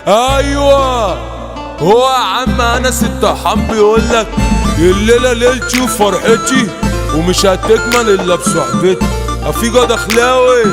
ايوه هو يا عم انس الطحان بيقولك الليله ليلتي وفرحتي ومش هتكمل الا بصحبتي. افيجو دخلاوي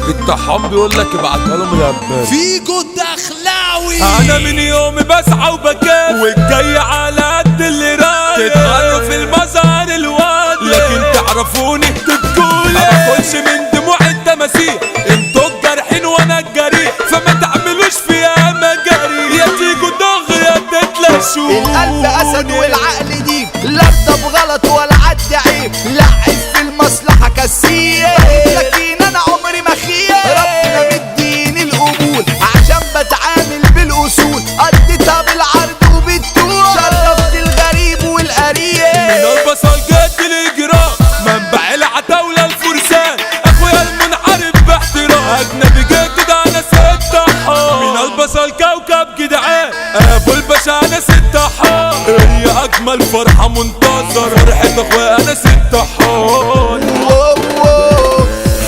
الطحان بيقولك ابعتها لهم يا عباد. فيجو دخلاوي انا من يومي بسعى وبكافح والجاي على قد اللي رايح. تتغيروا في المظهر الواضح لكن تعرفوني تبكولي. ما باكلش من دموع التماسيح، انتوا الجارحين وانا الجريح، فما تعملوش فيها مجاري. يا تيجوا دغري يا تتلاشوا. القلب اسد والعقل ديب، لا ده بغلط ولا عد عيب، لعب في المصلحه كسيب. لكن انا عمري ما خيب، ربنا مديني القبول عشان بتعامل بالاصول. قضيتها بالعرض وبالطول، شرفت الغريب والقريب. من البصل جد الاجرام، منبع العتاوله الفرسان، اخويا المنحرف باحترام. اجنبي جد ده انا الطحان، من البصل كوكب جدعان، ابو الباشا انس الطحان. هي اجمل فرحه منتظر، فرحه اخويا انس الطحان.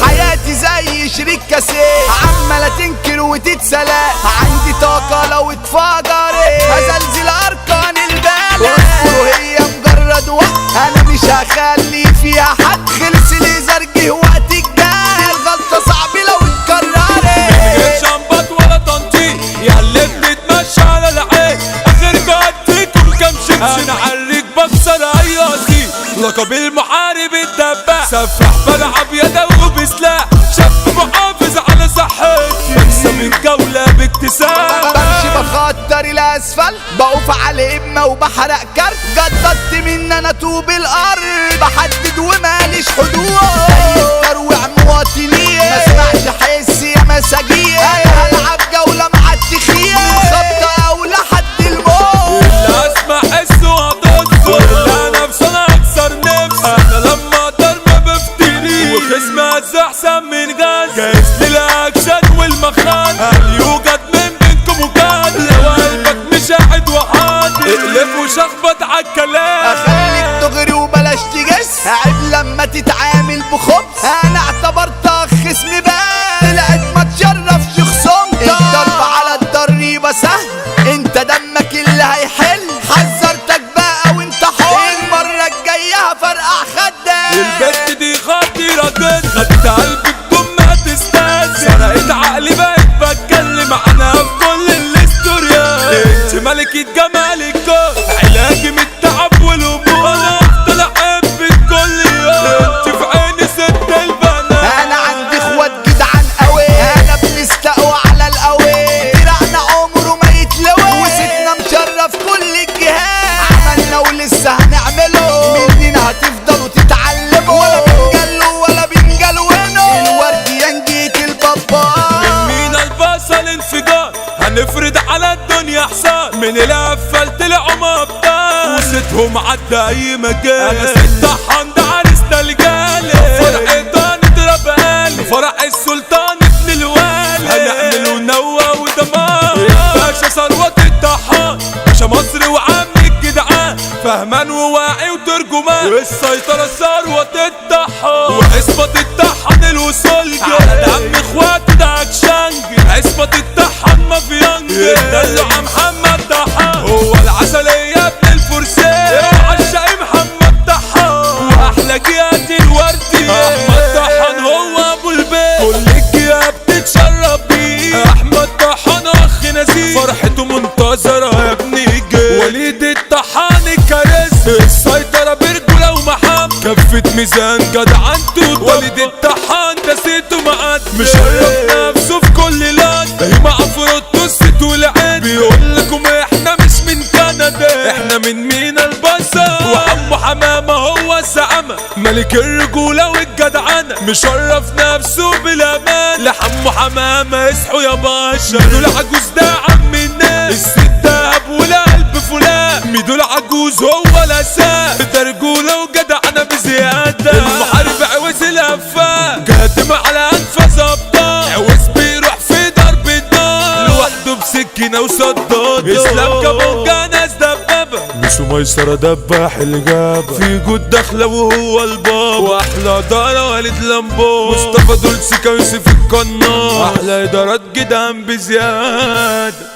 حياتي زي شريك كاسيه، عمالة تنكر وتتسلى. عندي طاقة لو اتفجرت هزلزل اركان البلد. واذكروا هي مجرد وقت، انا مش هخلي فيها حد. خلص لي زرجي وقت الجاي، الغلطة صعب لو اتكررت. من غير شمبات ولا تنطيط، يا اللي بتتمشى على العين، اخركوا هديكم كام شمس. انا عريك بكسر اياسي، لقب المحارب الدباح، سفاح بلعب يدوي بسلاح، شاب محافظ على صحتي، بكسب الجولة باكتساب. بمشي بخطر الاسفل، بقف على امه وبحرق كرت. جددت من انا طوب الارض، بحدد وماليش حدود. زي ترويع مواطنين، ما اسمعش حس يا مساجين. هلعب جوله مع التخيل، خبطه او لحد الموت. اللي اسمع حسه هضصه، واللي نفسه انا اكسر نفسي. انا لما اقدر ما بفتريش، وخصمي هز احسن من غاز. جايز للاكشن والمخان، هل يوجد من بينكم وكان؟ لو قلبك مش قاعد وحاضر، اقلب وشخبط عالكلام. اخليك تغري وبلاش تجس، عيب لما تتعامل بخبز. انا اعتبرتك خصم بقى، طلعت ما تشرفش خصومتك. الضرب على الضريبه سهل، انت دمك اللي هيحل. حذرتك بقى وانت حر، المره الجايه هفرقع خدك. البت دي خطيرة جدا، خدت قلبي بدون ما تستاذن. سرقت عقلي بقيت بتكلم عنها في كل الاستوريات. انت ملكة جمال الكون، علاجي من التعب والهموم. انا افضل احبك كل يوم، انت في عيني ست البنات. انا عندي اخوات جدعان قوي، انا بنستقوى على القوي. دراعنا عمره ما يتلوي، وستنا مشرف كل الجهات. عملنا ولسه هنعمله، مننا هتفضلوا تتعلموا. ولا بنجلوا ولا بنجلونوا، الورد ينجيت البابا. من مين البصل انفجار، هنفرد على الدنيا حصان. من القفل طلعوا مبطال، وستهم عدى اي مكان. انا ست طحان ده عريسنا الجالي، فرحتها نضرب قالي، فرح السلطان ابن الوالي. هنعمله نوى ودمار، الباشا ثروت الطحان، باشا مصر وعم الجدعان، فهمان وواعي وترجمان. السيطرة ثروت الطحان، وعصمة الطحان الوصول على دم اخواتي ده اكشنج. عصمة الطحان مافيانج، دلع محمد طحان، هو العسلية ابن الفرسان. عشاق محمد طحان، واحلى جيات الوردي احمد طحان، هو ابو البيت. كل الجياب بتتشرب بيه، احمد طحان اخ نزيه، فرحته منتظرة يا ابني جاي. وليد الطحان الكاريزما، السيطرة برجولة ومحب، كفة ميزان جدعنته. وليد الطحان ده سيته معد، مشرف نفسه في كل لاد. دايما عفروتو الست والعين، بيقول لكم احنا مش من كندا، احنا من مينا البصل. وعمو حمامة هو الزعامة، ملك الرجولة والجدعنة، مشرف نفسه بالامان. لحمو حمامة اصحوا يا باشا، ميدو العجوز ده عم الناس، الست دهب ولا قلب فلان. ميدو العجوز هو الاساس، ده رجولة وجدعنة بزيادة. المحارب عوز الافاق، كاتم على انفاس ابطال. عوز بيروح في ضرب النار، لوحده بسكينة وصداد. اسلام كابونجا ناس دبابة، مش ميسرة دباح الجابة. في جود داخلة وهو البابا، واحلى دارة والد لمبو. مصطفى دولسي يوسف القناص، احلى ادارات جدعان بزيادة.